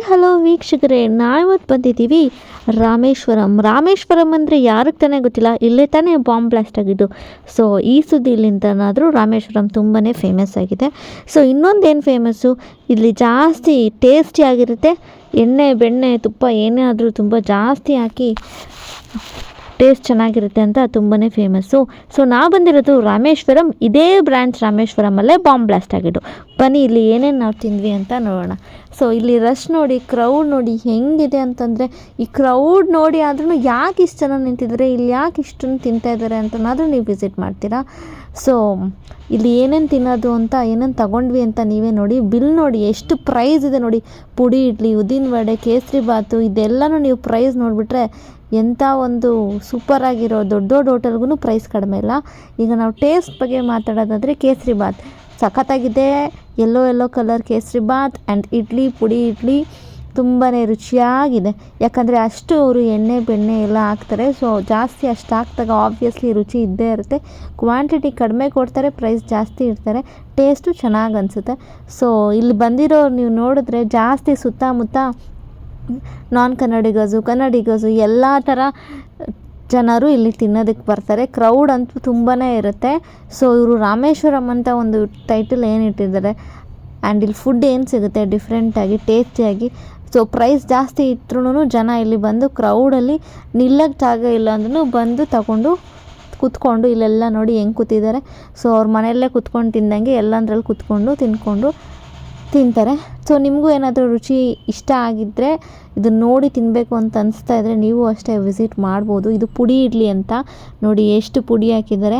Hello ವೀಕ್ಷಕರೇ, ನಾವಿವತ್ತು ಬಂದಿದ್ದೀವಿ ರಾಮೇಶ್ವರಂ ಅಂದರೆ ಯಾರಿಗೆ ತಾನೇ ಗೊತ್ತಿಲ್ಲ, ಇಲ್ಲೇ ತಾನೇ ಬಾಂಬ್ ಬ್ಲಾಸ್ಟ್ ಆಗಿದ್ದು. ಸೊ ಈ ಸುದ್ದಿಲಿಂದನಾದರೂ ರಾಮೇಶ್ವರಂ ತುಂಬಾ ಫೇಮಸ್ ಆಗಿದೆ. ಸೊ ಇನ್ನೊಂದೇನು ಫೇಮಸ್ಸು, ಇಲ್ಲಿ ಜಾಸ್ತಿ ಟೇಸ್ಟಿ ಆಗಿರುತ್ತೆ. ಎಣ್ಣೆ ಬೆಣ್ಣೆ ತುಪ್ಪ ಏನೇ ಆದರೂ ತುಂಬ ಜಾಸ್ತಿ ಹಾಕಿ ಟೇಸ್ಟ್ ಚೆನ್ನಾಗಿರುತ್ತೆ ಅಂತ ತುಂಬಾ ಫೇಮಸ್ಸು. ಸೊ ನಾವು ಬಂದಿರೋದು ರಾಮೇಶ್ವರಂ, ಇದೇ ಬ್ರಾಂಚ್ ರಾಮೇಶ್ವರಮಲ್ಲೇ ಬಾಂಬ್ ಬ್ಲಾಸ್ಟ್ ಆಗಿದ್ದು. ಬನ್ನಿ ಇಲ್ಲಿ ಏನೇನು ನಾವು ತಿಂದ್ವಿ ಅಂತ ನೋಡೋಣ. ಸೊ ಇಲ್ಲಿ ರಶ್ ನೋಡಿ, ಕ್ರೌಡ್ ನೋಡಿ ಹೆಂಗಿದೆ ಅಂತಂದರೆ, ಈ ಕ್ರೌಡ್ ನೋಡಿ ಆದ್ರೂ ಯಾಕೆ ಇಷ್ಟು ಜನ ನಿಂತಿದ್ದಾರೆ, ಇಲ್ಲಿ ಯಾಕೆ ಇಷ್ಟನ್ನು ತಿಂತಾಯಿದ್ದಾರೆ ಅಂತನಾದರೂ ನೀವು ವಿಸಿಟ್ ಮಾಡ್ತೀರಾ. ಸೊ ಇಲ್ಲಿ ಏನೇನು ತಿನ್ನೋದು ಅಂತ, ಏನೇನು ತಗೊಂಡ್ವಿ ಅಂತ ನೀವೇ ನೋಡಿ. ಬಿಲ್ ನೋಡಿ ಎಷ್ಟು ಪ್ರೈಸ್ ಇದೆ ನೋಡಿ. ಪುಡಿ ಇಡ್ಲಿ, ಉದ್ದಿನ ವಡೆ, ಕೇಸರಿ ಬಾತು, ಇದೆಲ್ಲನೂ ನೀವು ಪ್ರೈಸ್ ನೋಡಿಬಿಟ್ರೆ ಎಂಥ ಒಂದು ಸೂಪರಾಗಿರೋ ದೊಡ್ಡ ದೊಡ್ಡ ಹೋಟೆಲ್ಗೂ ಪ್ರೈಸ್ ಕಡಿಮೆ ಇಲ್ಲ. ಈಗ ನಾವು ಟೇಸ್ಟ್ ಬಗ್ಗೆ ಮಾತಾಡೋದಾದರೆ ಕೇಸರಿ ಬಾತ್ ಸಖತ್ತಾಗಿದೆ. Yellow colour kesari bath and idli, ಪುಡಿ ಇಡ್ಲಿ ತುಂಬಾ ರುಚಿಯಾಗಿದೆ. ಯಾಕಂದರೆ ಅಷ್ಟು ಅವರು ಎಣ್ಣೆ ಬೆಣ್ಣೆ ಎಲ್ಲ ಹಾಕ್ತಾರೆ. ಸೊ ಜಾಸ್ತಿ ಅಷ್ಟು ಹಾಕ್ದಾಗ ಆಬ್ವಿಯಸ್ಲಿ ರುಚಿ ಇದ್ದೇ ಇರುತ್ತೆ. ಕ್ವಾಂಟಿಟಿ ಕಡಿಮೆ ಕೊಡ್ತಾರೆ, ಪ್ರೈಸ್ ಜಾಸ್ತಿ ಇರ್ತಾರೆ, ಟೇಸ್ಟು ಚೆನ್ನಾಗಿ ಅನಿಸುತ್ತೆ. ಸೊ ಇಲ್ಲಿ ಬಂದಿರೋ ನೀವು ನೋಡಿದ್ರೆ ಜಾಸ್ತಿ ಸುತ್ತಮುತ್ತ ನಾನ್ ಕನ್ನಡಿಗರು ಎಲ್ಲ ಥರ ಜನರು ಇಲ್ಲಿ ತಿನ್ನೋದಕ್ಕೆ ಬರ್ತಾರೆ. ಕ್ರೌಡ್ ಅಂತೂ ತುಂಬಾ ಇರುತ್ತೆ. ಸೊ ಇವರು ರಾಮೇಶ್ವರಂ ಅಂತ ಒಂದು ಟೈಟಲ್ ಏನು ಇಟ್ಟಿದ್ದಾರೆ. ಆ್ಯಂಡ್ ಇಲ್ಲಿ ಫುಡ್ ಏನು ಸಿಗುತ್ತೆ ಡಿಫ್ರೆಂಟಾಗಿ ಟೇಸ್ಟಿಯಾಗಿ. ಸೊ ಪ್ರೈಸ್ ಜಾಸ್ತಿ ಇದ್ರೂ ಜನ ಇಲ್ಲಿ ಬಂದು ಕ್ರೌಡಲ್ಲಿ ನಿಲ್ಲಕ್ಕೆ ಜಾಗ ಇಲ್ಲ ಅಂದ್ರೂ ಬಂದು ತಗೊಂಡು ಕೂತ್ಕೊಂಡು, ಇಲ್ಲೆಲ್ಲ ನೋಡಿ ಹೆಂಗೆ ಕೂತಿದ್ದಾರೆ. ಸೊ ಅವ್ರ ಮನೆಯಲ್ಲೇ ಕೂತ್ಕೊಂಡು ತಿಂದಂಗೆ ಎಲ್ಲಂದ್ರಲ್ಲಿ ಕೂತ್ಕೊಂಡು ತಿಂದ್ಕೊಂಡು ತಿಂತಾರೆ. ಸೊ ನಿಮಗೂ ಏನಾದರೂ ರುಚಿ ಇಷ್ಟ ಆಗಿದ್ದರೆ, ಇದನ್ನು ನೋಡಿ ತಿನ್ನಬೇಕು ಅಂತ ಅನಿಸ್ತಾ ಇದ್ದರೆ ನೀವು ಅಷ್ಟೇ ವಿಸಿಟ್ ಮಾಡ್ಬೋದು. ಇದು ಪುಡಿ ಇಡ್ಲಿ ಅಂತ ನೋಡಿ, ಎಷ್ಟು ಪುಡಿ ಹಾಕಿದ್ದಾರೆ.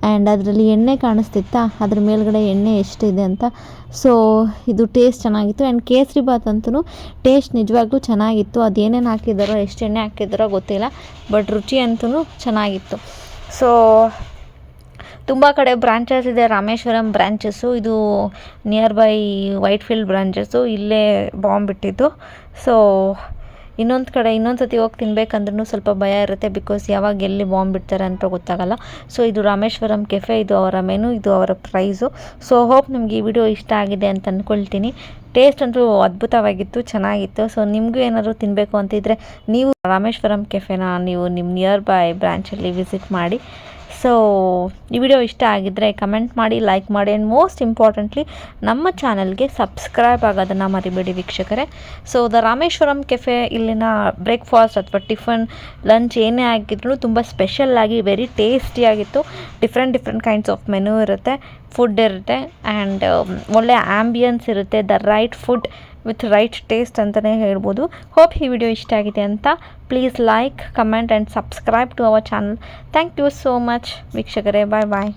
ಆ್ಯಂಡ್ ಅದರಲ್ಲಿ ಎಣ್ಣೆ ಕಾಣಿಸ್ತಿತ್ತಾ, ಅದ್ರ ಮೇಲ್ಗಡೆ ಎಣ್ಣೆ ಎಷ್ಟಿದೆ ಅಂತ. ಸೊ ಇದು ಟೇಸ್ಟ್ ಚೆನ್ನಾಗಿತ್ತು. ಆ್ಯಂಡ್ ಕೇಸರಿ ಬಾತ್ ಅಂತೂ ಟೇಸ್ಟ್ ನಿಜವಾಗ್ಲೂ ಚೆನ್ನಾಗಿತ್ತು. ಅದೇನೇನು ಹಾಕಿದ್ದಾರೋ, ಎಷ್ಟು ಎಣ್ಣೆ ಹಾಕಿದ್ದಾರೋ ಗೊತ್ತಿಲ್ಲ, ಬಟ್ ರುಚಿ ಅಂತೂ ಚೆನ್ನಾಗಿತ್ತು. ಸೊ ತುಂಬ ಕಡೆ ಬ್ರಾಂಚಸ್ ಇದೆ ರಾಮೇಶ್ವರಂ ಬ್ರಾಂಚಸ್ಸು. ಇದು ನಿಯರ್ ಬೈ ವೈಟ್ಫೀಲ್ಡ್ ಬ್ರಾಂಚಸ್ಸು, ಇಲ್ಲೇ ಬಾಂಬ್ ಬಿಟ್ಟಿದ್ದು. ಸೊ ಇನ್ನೊಂದು ಸತಿ ಹೋಗಿ ತಿನ್ಬೇಕಂದ್ರೂ ಸ್ವಲ್ಪ ಭಯ ಇರುತ್ತೆ, ಬಿಕಾಸ್ ಯಾವಾಗ ಎಲ್ಲಿ ಬಾಂಬ್ ಬಿಡ್ತಾರೆ ಅಂತ ಗೊತ್ತಾಗಲ್ಲ. ಸೊ ಇದು ರಾಮೇಶ್ವರಂ ಕೆಫೆ, ಇದು ಅವರ ಮೆನು, ಇದು ಅವರ ಪ್ರೈಸು. ಸೊ ಹೋಪ್ ನಿಮ್ಗೆ ಈ ವಿಡಿಯೋ ಇಷ್ಟ ಆಗಿದೆ ಅಂತ ಅಂದ್ಕೊಳ್ತೀನಿ. ಟೇಸ್ಟ್ ಅಂತೂ ಅದ್ಭುತವಾಗಿತ್ತು, ಚೆನ್ನಾಗಿತ್ತು. ಸೊ ನಿಮಗೂ ಏನಾದರೂ ತಿನ್ನಬೇಕು ಅಂತಿದ್ರೆ ನೀವು ರಾಮೇಶ್ವರಂ ಕೆಫೆನ ನೀವು ನಿಮ್ಮ ನಿಯರ್ ಬೈ ಬ್ರಾಂಚಲ್ಲಿ ವಿಸಿಟ್ ಮಾಡಿ. ಸೊ ಈ ವಿಡಿಯೋ ಇಷ್ಟ ಆಗಿದ್ದರೆ ಕಮೆಂಟ್ ಮಾಡಿ, ಲೈಕ್ ಮಾಡಿ, ಆ್ಯಂಡ್ ಮೋಸ್ಟ್ ಇಂಪಾರ್ಟೆಂಟ್ಲಿ ನಮ್ಮ ಚಾನಲ್ಗೆ ಸಬ್ಸ್ಕ್ರೈಬ್ ಆಗೋದನ್ನು ಮರಿಬೇಡಿ ವೀಕ್ಷಕರೇ. ಸೊ ದ ರಾಮೇಶ್ವರಂ ಕೆಫೆ ಇಲ್ಲಿನ ಬ್ರೇಕ್ಫಾಸ್ಟ್ ಅಥವಾ ಟಿಫನ್, ಲಂಚ್ ಏನೇ ಆಗಿದ್ರು ತುಂಬ ಸ್ಪೆಷಲ್ಲಾಗಿ ವೆರಿ ಟೇಸ್ಟಿಯಾಗಿತ್ತು. ಡಿಫ್ರೆಂಟ್ ಕೈಂಡ್ಸ್ ಆಫ್ ಮೆನು ಇರುತ್ತೆ, ಫುಡ್ ಇರುತ್ತೆ, ಆ್ಯಂಡ್ ಒಳ್ಳೆ ಆ್ಯಂಬಿಯನ್ಸ್ ಇರುತ್ತೆ. The right food with right taste ಅಂತಲೇ ಹೇಳ್ಬೋದು. ಹೋಪ್ ಈ ವಿಡಿಯೋ ಇಷ್ಟ ಆಗಿದೆ ಅಂತ. Please like, comment and subscribe to our channel. Thank you so much ವೀಕ್ಷಕರೇ. ಬಾಯ್.